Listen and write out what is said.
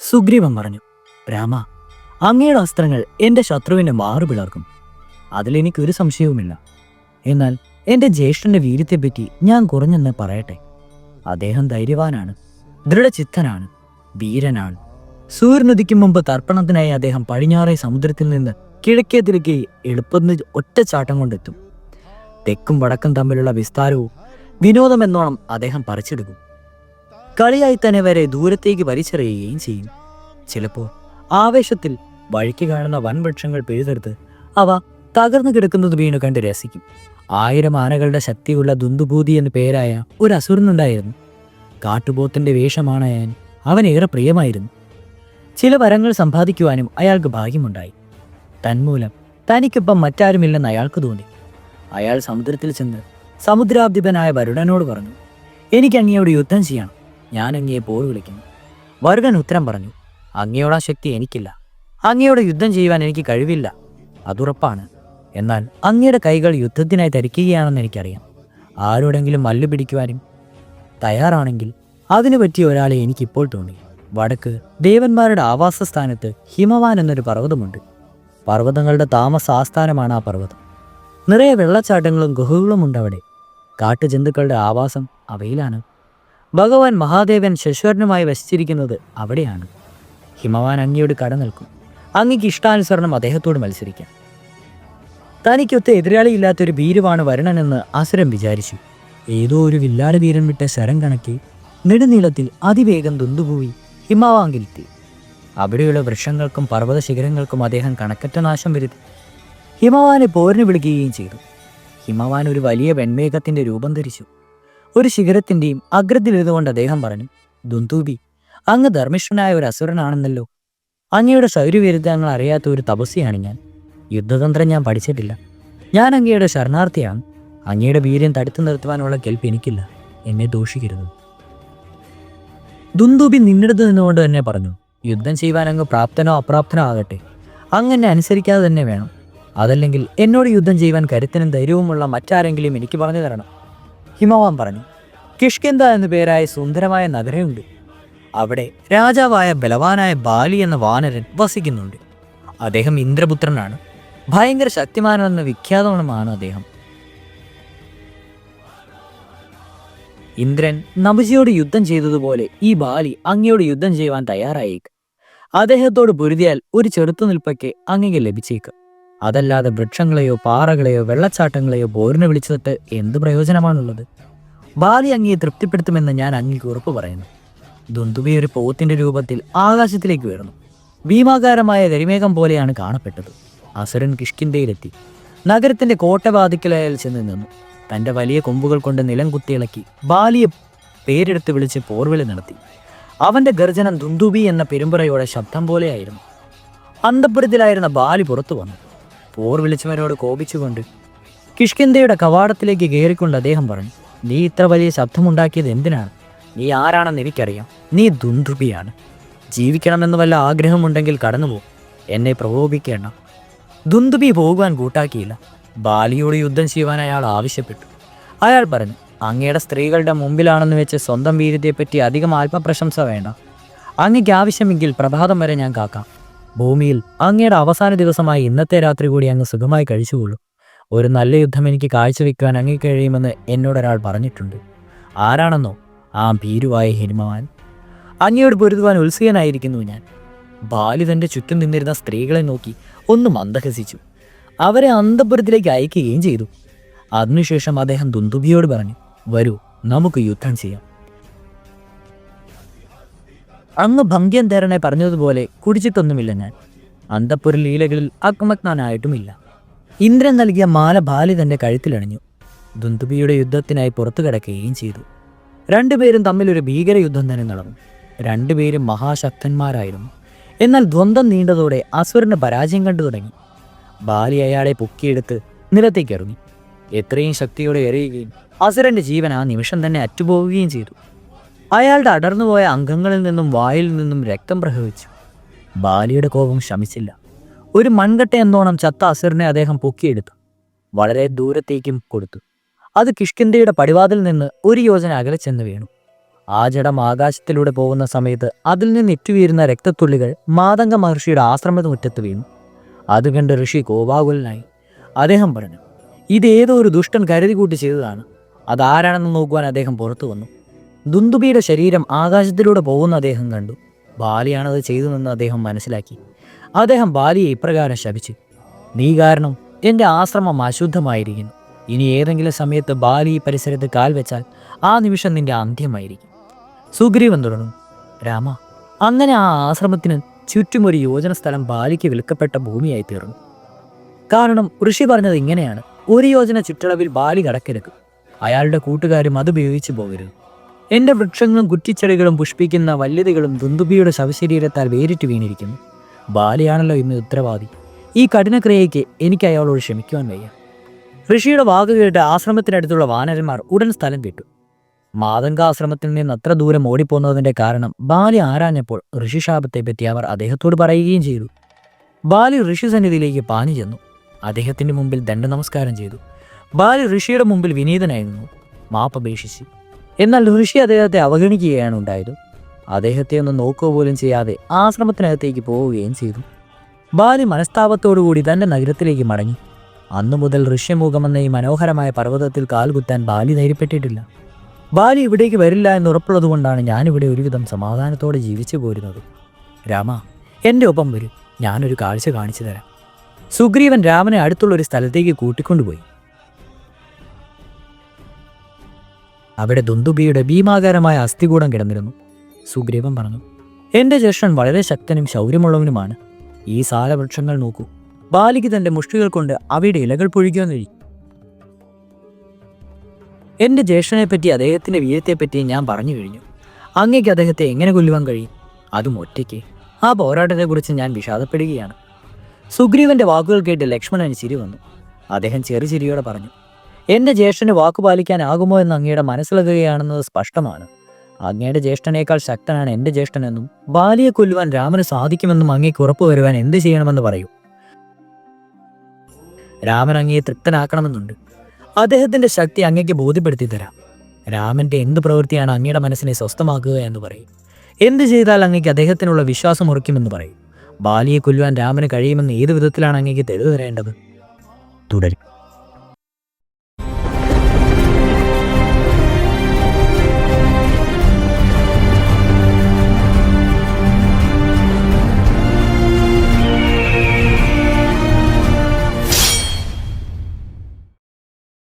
സുഗ്രീവൻ പറഞ്ഞു, രാമ, അങ്ങയുടെ അസ്ത്രങ്ങൾ എൻ്റെ ശത്രുവിനെ മാറു പിളർക്കും. അതിലെനിക്കൊരു സംശയവുമില്ല. എന്നാൽ എൻ്റെ ജ്യേഷ്ഠന്റെ വീര്യത്തെപ്പറ്റി ഞാൻ കുറഞ്ഞെന്ന് പറയട്ടെ. അദ്ദേഹം ധൈര്യവാനാണ്, ദൃഢചിത്തനാണ്, വീരനാണ്. സൂര്യനുദിക്കും മുമ്പ് തർപ്പണത്തിനായി അദ്ദേഹം പടിഞ്ഞാറേ സമുദ്രത്തിൽ നിന്ന് കിഴക്കേതിലേക്ക് എളുപ്പത്തിന് ഒറ്റച്ചാട്ടം കൊണ്ടെത്തും. തെക്കും വടക്കും തമ്മിലുള്ള വിസ്താരവും വിനോദമെന്നോണം അദ്ദേഹം പറിച്ചെടുക്കും. കളിയായി തന്നെ വരെ ദൂരത്തേക്ക് വലിച്ചെറിയുകയും ചെയ്യും. ചിലപ്പോൾ ആവേശത്തിൽ വഴിക്ക് കാണുന്ന വൻവൃക്ഷങ്ങൾ പിഴുതെടുത്ത് അവ തകർന്നു കിടക്കുന്നത് വീണു കണ്ട് രസിക്കും. 1000 ആനകളുടെ ശക്തിയുള്ള ദുന്ദുഭൂതി എന്ന് പേരായ ഒരു അസുരനുണ്ടായിരുന്നു. കാട്ടുപോത്തിന്റെ വേഷമാണയാൻ അവനേറെ പ്രിയമായിരുന്നു. ചില വരങ്ങൾ സമ്പാദിക്കുവാനും അയാൾക്ക് ഭാഗ്യമുണ്ടായി. തന്മൂലം തനിക്കൊപ്പം മറ്റാരുമില്ലെന്ന് അയാൾക്ക് തോന്നി. അയാൾ സമുദ്രത്തിൽ ചെന്ന് സമുദ്രാധിപനായ വരുണനോട് പറഞ്ഞു, എനിക്ക് അങ്ങയോട് യുദ്ധം ചെയ്യണം, ഞാൻ അങ്ങയെ പോർ വിളിക്കുന്നു. വരുണൻ ഉത്തരം പറഞ്ഞു, അങ്ങയോട് ആ ശക്തി എനിക്കില്ല. അങ്ങയോട് യുദ്ധം ചെയ്യുവാൻ എനിക്ക് കഴിവില്ല, അതുറപ്പാണ്. എന്നാൽ അങ്ങയുടെ കൈകൾ യുദ്ധത്തിനായി ധരിക്കുകയാണെന്ന് എനിക്കറിയാം. ആരോടെങ്കിലും മല്ലു പിടിക്കുവാനും തയ്യാറാണെങ്കിൽ അതിനു പറ്റിയ ഒരാളെ എനിക്കിപ്പോൾ തോന്നി. വടക്ക് ദേവന്മാരുടെ ആവാസസ്ഥാനത്ത് ഹിമവാൻ എന്നൊരു പർവ്വതമുണ്ട്. പർവ്വതങ്ങളുടെ താമസ ആസ്ഥാനമാണ് ആ പർവ്വതം. നിറയെ വെള്ളച്ചാട്ടങ്ങളും ഗുഹകളും ഉണ്ട് അവിടെ. കാട്ടുജന്തുക്കളുടെ ആവാസം അവയിലാണ്. ഭഗവാൻ മഹാദേവൻ ശശ്വരനുമായി വസിച്ചിരിക്കുന്നത് അവിടെയാണ്. ഹിമവാൻ അങ്ങയോട് കട നിൽക്കും. അങ്ങയ്ക്ക് ഇഷ്ടാനുസരണം അദ്ദേഹത്തോട് മത്സരിക്കാം. തനിക്കൊത്ത എതിരാളിയില്ലാത്തൊരു ഭീരുവാണ് വരുണനെന്ന് അസുരൻ വിചാരിച്ചു. ഏതോ ഒരു വില്ലാട് വീരൻ വിട്ട ശരം കണക്കി നെടുനീളത്തിൽ അതിവേഗം ദുന്ദുഭൂവി ഹിമവാങ്കിലെത്തി. അവിടെയുള്ള വൃക്ഷങ്ങൾക്കും പർവ്വത ശിഖരങ്ങൾക്കും അദ്ദേഹം കണക്കറ്റ നാശം വരുത്തി. ഹിമവാനെ പോരിന് വിളിക്കുകയും ചെയ്തു. ഹിമവാൻ ഒരു വലിയ വെൺമേഘത്തിന്റെ രൂപം ധരിച്ചു. ഒരു ശിഖരത്തിൻ്റെയും അഗ്രത്തിലിരുന്നുകൊണ്ട് അദ്ദേഹം പറഞ്ഞു, ദുന്ദൂബി, അങ്ങ് ധർമ്മിഷ്ഠനായ ഒരു അസുരനാണെന്നല്ലോ. അങ്ങയുടെ ശൗര്യവിരുദ്ധങ്ങൾ അറിയാത്ത ഒരു തപസ്യാണ് ഞാൻ. യുദ്ധതന്ത്രം ഞാൻ പഠിച്ചിട്ടില്ല. ഞാൻ അങ്ങയുടെ ശരണാർത്ഥിയാണ്. അങ്ങയുടെ വീര്യം തടുത്തു നിർത്തുവാനുള്ള കെൽപ്പ് എനിക്കില്ല. എന്നെ ദോഷിക്കരുത്. ദുന്ദൂബി നിന്നിടത്ത് നിന്നുകൊണ്ട് തന്നെ പറഞ്ഞു, യുദ്ധം ചെയ്യുവാൻ അങ്ങ് പ്രാപ്തനോ അപ്രാപ്തനോ ആകട്ടെ, അങ്ങനെ അനുസരിക്കാതെ തന്നെ വേണം. അതല്ലെങ്കിൽ എന്നോട് യുദ്ധം ചെയ്യുവാൻ കരുത്തനും ധൈര്യവുമുള്ള മറ്റാരെങ്കിലും എനിക്ക് പറഞ്ഞു തരണം. ഹിമവാൻ പറഞ്ഞു, കിഷ്കിന്ധ എന്നു പേരായ സുന്ദരമായ നഗരമുണ്ട്. അവിടെ രാജാവായ ബലവാനായ ബാലി എന്ന വാനരൻ വസിക്കുന്നുണ്ട്. അദ്ദേഹം ഇന്ദ്രപുത്രനാണ്. ഭയങ്കര ശക്തിമാനെന്ന വിഖ്യാതമാണ് അദ്ദേഹം. ഇന്ദ്രൻ നബുജിയോട് യുദ്ധം ചെയ്തതുപോലെ ഈ ബാലി അങ്ങയോട് യുദ്ധം ചെയ്യുവാൻ തയ്യാറായേക്ക്. അദ്ദേഹത്തോട് പൊരുതിയാൽ ഒരു ചെറുത്തുനിൽപ്പൊക്കെ അങ്ങയ്ക്ക് ലഭിച്ചേക്ക്. അതല്ലാതെ വൃക്ഷങ്ങളെയോ പാറകളെയോ വെള്ളച്ചാട്ടങ്ങളെയോ പോരിനെ വിളിച്ചിട്ട് എന്ത് പ്രയോജനമാണുള്ളത്? ബാലി അങ്ങയെ തൃപ്തിപ്പെടുത്തുമെന്ന് ഞാൻ അങ്ങേക്ക് ഉറപ്പ് പറയുന്നു. ദുന്ദുബി ഒരു പോത്തിന്റെ രൂപത്തിൽ ആകാശത്തിലേക്ക് ഉയർന്നു. ഭീമാകാരമായ കരിമേഘം പോലെയാണ് കാണപ്പെട്ടത്. അസുരൻ കിഷ്കിന്ധയിലെത്തി. നഗരത്തിന്റെ കോട്ടവാതിക്കലയാൽ ചെന്ന് നിന്നു. തൻ്റെ വലിയ കൊമ്പുകൾ കൊണ്ട് നിലം കുത്തിയിളക്കി ബാലിയെ പേരെടുത്ത് വിളിച്ച് പോർവിളി നടത്തി. അവന്റെ ഗർജനം ദുന്ദുബി എന്ന പെരുമ്പറയോടെ ശബ്ദം പോലെയായിരുന്നു. അന്തപുരത്തിലായിരുന്ന ബാലി പുറത്തു വന്നു. പോർ വിളിച്ചവരോട് കോപിച്ചുകൊണ്ട് കിഷ്കിന്ധയുടെ കവാടത്തിലേക്ക് കയറിക്കൊണ്ട് അദ്ദേഹം പറഞ്ഞു, നീ ഇത്ര വലിയ ശബ്ദമുണ്ടാക്കിയത് എന്തിനാണ്? നീ ആരാണെന്ന് എനിക്കറിയാം. നീ ദുന്ദുബിയാണ്. ജീവിക്കണമെന്ന് വല്ല ആഗ്രഹമുണ്ടെങ്കിൽ കടന്നുപോകും. എന്നെ പ്രകോപിക്കേണ്ട. ദുന്ദുബി പോകുവാൻ കൂട്ടാക്കിയില്ല. ബാലിയോട് യുദ്ധം ചെയ്യുവാൻ അയാൾ ആവശ്യപ്പെട്ടു. അയാൾ പറഞ്ഞു, അങ്ങയുടെ സ്ത്രീകളുടെ മുമ്പിലാണെന്ന് വെച്ച് സ്വന്തം വീര്യത്തെപ്പറ്റി അധികം ആത്മപ്രശംസ വേണ്ട. അങ്ങയ്ക്ക് ആവശ്യമെങ്കിൽ പ്രഭാതം വരെ ഞാൻ കാക്കാം. ഭൂമിയിൽ അങ്ങയുടെ അവസാന ദിവസമായി ഇന്നത്തെ രാത്രി കൂടി അങ്ങ് സുഖമായി കഴിച്ചുകൊള്ളൂ. ഒരു നല്ല യുദ്ധം എനിക്ക് കാഴ്ചവെക്കുവാൻ അങ്ങേക്ക് കഴിയുമെന്ന് എന്നോടൊരാൾ പറഞ്ഞിട്ടുണ്ട്. ആരാണെന്നോ? ആ ഭീരുവായ ഹിമവാൻ. അങ്ങയോട് പൊരുതുവാൻ ഉത്സുകനായിരിക്കുന്നു ഞാൻ. ബാലി തൻ്റെ ചുറ്റും നിന്നിരുന്ന സ്ത്രീകളെ നോക്കി ഒന്ന് മന്ദഹസിച്ചു. അവരെ അന്തപുരത്തിലേക്ക് അയക്കുകയും ചെയ്തു. അതിനുശേഷം അദ്ദേഹം ദുന്ദുബിയോട് പറഞ്ഞു, വരൂ, നമുക്ക് യുദ്ധം ചെയ്യാം. അങ്ങ് ഭംഗ്യന്തരനെ പറഞ്ഞതുപോലെ കുടിച്ചിട്ടൊന്നുമില്ല ഞാൻ. അന്തപുര ലീലകളിൽ അക്മഗ്നാനായിട്ടുമില്ല. ഇന്ദ്രൻ നൽകിയ മാല ബാലി തൻ്റെ കഴുത്തിലണിഞ്ഞു. ദുന്ദുബിയുടെ യുദ്ധത്തിനായി പുറത്തു കിടക്കുകയും ചെയ്തു. രണ്ടുപേരും തമ്മിലൊരു ഭീകര യുദ്ധം തന്നെ നടന്നു. രണ്ടുപേരും മഹാശക്തന്മാരായിരുന്നു. എന്നാൽ ദ്വന്ദ്ം നീണ്ടതോടെ അസുരന് പരാജയം കണ്ടു തുടങ്ങി. ബാലി അയാളെ പൊക്കിയെടുത്ത് നിലത്തേക്ക് ഇറങ്ങി. എത്രയും ശക്തിയോടെ എറിയുകയും അസുരന്റെ ജീവൻ ആ നിമിഷം തന്നെ അറ്റുപോവുകയും ചെയ്തു. അയാളുടെ അടർന്നുപോയ അംഗങ്ങളിൽ നിന്നും വായിൽ നിന്നും രക്തം പ്രവഹിച്ചു. ബാലിയുടെ കോപം ശമിച്ചില്ല. ഒരു മൺകട്ട എന്നോണം ചത്ത അസുരനെ അദ്ദേഹം പൊക്കിയെടുത്തു. വളരെ ദൂരത്തേക്കും കൊടുത്തു. അത് കിഷ്കിന്ധയുടെ പടിവാതിൽ നിന്ന് 1 യോജന അകലെ ചെന്ന് വീണു. ആ ജഡം ആകാശത്തിലൂടെ പോകുന്ന സമയത്ത് അതിൽ നിന്ന് ഇറ്റുവീരുന്ന രക്തത്തുള്ളികൾ മാതംഗ മഹർഷിയുടെ ആശ്രമമുറ്റത്ത് വീണു. അത് കണ്ട് ഋഷി കോപാകുലനായി. അദ്ദേഹം പറഞ്ഞു, ഇതേതോ ഒരു ദുഷ്ടൻ കരുതി കൂട്ടി ചെയ്തതാണ്. അതാരാണെന്ന് നോക്കുവാൻ അദ്ദേഹം പുറത്തു വന്നു. ദുന്ദുബിയുടെ ശരീരം ആകാശത്തിലൂടെ പോകുന്ന അദ്ദേഹം കണ്ടു. ബാലിയാണത് ചെയ്തതെന്ന് അദ്ദേഹം മനസ്സിലാക്കി. അദ്ദേഹം ബാലിയെ ഇപ്രകാരം ശപിച്ചു, നീ കാരണം എൻ്റെ ആശ്രമം അശുദ്ധമായിരിക്കുന്നു. ഇനി ഏതെങ്കിലും സമയത്ത് ബാലി ഈ പരിസരത്ത് കാൽ വെച്ചാൽ ആ നിമിഷം നിന്റെ അന്ത്യമായിരിക്കും. സുഗ്രീവൻ തുടർന്നു, രാമ, അങ്ങനെ ആ ആശ്രമത്തിന് ചുറ്റും ഒരു യോജന സ്ഥലം ബാലിക്ക് വിൽക്കപ്പെട്ട ഭൂമിയായി തീർന്നു. കാരണം ഋഷി പറഞ്ഞത് ഇങ്ങനെയാണ്, ഒരു യോജന ചുറ്റളവിൽ ബാലി കടക്കരുത്, അയാളുടെ കൂട്ടുകാരും അത് ഉപയോഗിച്ചു പോകരുത്. എൻ്റെ വൃക്ഷങ്ങളും കുറ്റിച്ചെടികളും പുഷ്പിക്കുന്ന വല്യതകളും ദുന്ദുബിയുടെ ശവശരീരത്താൽ വേറിട്ട് വീണിരിക്കുന്നു. ബാലിയാണല്ലോ ഇന്ന് ഉത്തരവാദി. ഈ കഠിനക്രിയയ്ക്ക് എനിക്ക് അയാളോട് ക്ഷമിക്കുവാൻ വയ്യ. ഋഷിയുടെ വാക്ക് കേട്ട് ആശ്രമത്തിനടുത്തുള്ള വാനരന്മാർ ഉടൻ സ്ഥലം വിട്ടു. മാതംഗാശ്രമത്തിൽ നിന്ന് അത്ര ദൂരം ഓടിപ്പോകുന്നതിൻ്റെ കാരണം ബാലി ആരാഞ്ഞപ്പോൾ ഋഷിശാപത്തെപ്പറ്റി അവർ അദ്ദേഹത്തോട് പറയുകയും ചെയ്തു. ബാലി ഋഷി സന്നിധിയിലേക്ക് പാഞ്ഞു ചെന്നു. അദ്ദേഹത്തിൻ്റെ മുമ്പിൽ ദണ്ഡ നമസ്കാരം ചെയ്തു. ബാലി ഋഷിയുടെ മുമ്പിൽ വിനീതനായിരുന്നു, മാപ്പപേക്ഷിച്ചു. എന്നാൽ ഋഷി അദ്ദേഹത്തെ അവഗണിക്കുകയാണ് ഉണ്ടായത്. അദ്ദേഹത്തെ ഒന്ന് നോക്കുക പോലും ചെയ്യാതെ ആശ്രമത്തിനകത്തേക്ക് പോവുകയും ചെയ്തു. ബാലി മനസ്താപത്തോടുകൂടി തൻ്റെ നഗരത്തിലേക്ക് മടങ്ങി. അന്നു മുതൽ ഋഷ്യമുഖമെന്ന ഈ മനോഹരമായ പർവ്വതത്തിൽ കാൽകുത്താൻ ബാലി ധൈര്യപ്പെട്ടിട്ടില്ല. ബാലി ഇവിടേക്ക് വരില്ല എന്നുറപ്പുള്ളതുകൊണ്ടാണ് ഞാനിവിടെ ഒരുവിധം സമാധാനത്തോടെ ജീവിച്ചു പോരുന്നത്. രാമ, എൻ്റെ ഒപ്പം വരൂ, ഞാനൊരു കാഴ്ച കാണിച്ചു തരാം. സുഗ്രീവൻ രാമനെ അടുത്തുള്ളൊരു സ്ഥലത്തേക്ക് കൂട്ടിക്കൊണ്ടുപോയി. അവിടെ ദുന്ദുബിയുടെ ഭീമാകാരമായ അസ്ഥികൂടം കിടന്നിരുന്നു. സുഗ്രീവൻ പറഞ്ഞു, എൻ്റെ ജ്യേഷ്ഠൻ വളരെ ശക്തനും ശൗര്യമുള്ളവനുമാണ്. ഈ സാലവൃക്ഷങ്ങൾ നോക്കൂ. ബാലിക്ക് തൻ്റെ മുഷ്ടികൾ കൊണ്ട് അവയുടെ ഇലകൾ പൊഴിക്കാൻ കഴിയും. എൻ്റെ ജ്യേഷ്ഠനെപ്പറ്റി അദ്ദേഹത്തിൻ്റെ വീര്യത്തെപ്പറ്റി ഞാൻ പറഞ്ഞു കഴിഞ്ഞു. അങ്ങേക്ക് അദ്ദേഹത്തെ എങ്ങനെ കൊല്ലുവാൻ കഴിയും, അതും ഒറ്റയ്ക്ക്? ആ പോരാട്ടത്തെക്കുറിച്ച് ഞാൻ വിഷാദപ്പെടുകയാണ്. സുഗ്രീവൻ്റെ വാക്കുകൾ കേട്ട് ലക്ഷ്മണന് ചിരി വന്നു. അദ്ദേഹം ചെറുചിരിയോടെ പറഞ്ഞു, എൻ്റെ ജ്യേഷ്ഠന് വാക്കുപാലിക്കാനാകുമോ എന്ന് അങ്ങയുടെ മനസ്സിലാക്കുകയാണെന്നത് സ്പഷ്ടമാണ്. അങ്ങയുടെ ജ്യേഷ്ഠനേക്കാൾ ശക്തനാണ് എൻ്റെ ജ്യേഷ്ഠനെന്നും ബാലിയെ കൊല്ലുവാൻ രാമന് സാധിക്കുമെന്നും അങ്ങേക്ക് ഉറപ്പു വരുവാൻ എന്ത് ചെയ്യണമെന്ന് പറയൂ. രാമൻ അങ്ങയെ തൃപ്തനാക്കണമെന്നുണ്ട്. അദ്ദേഹത്തിൻ്റെ ശക്തി അങ്ങയ്ക്ക് ബോധ്യപ്പെടുത്തി തരാം. രാമൻ്റെ എന്ത് പ്രവൃത്തിയാണ് അങ്ങയുടെ മനസ്സിനെ സ്വസ്ഥമാക്കുക എന്ന് പറയും. എന്ത് ചെയ്താൽ അങ്ങയ്ക്ക് അദ്ദേഹത്തിനുള്ള വിശ്വാസം ഉറയ്ക്കുമെന്ന് പറയും. ബാലിയെ കൊല്ലുവാൻ രാമന് കഴിയുമെന്ന് ഏത് വിധത്തിലാണ് അങ്ങയ്ക്ക് തെളിവ് തരേണ്ടത്? തുടരും.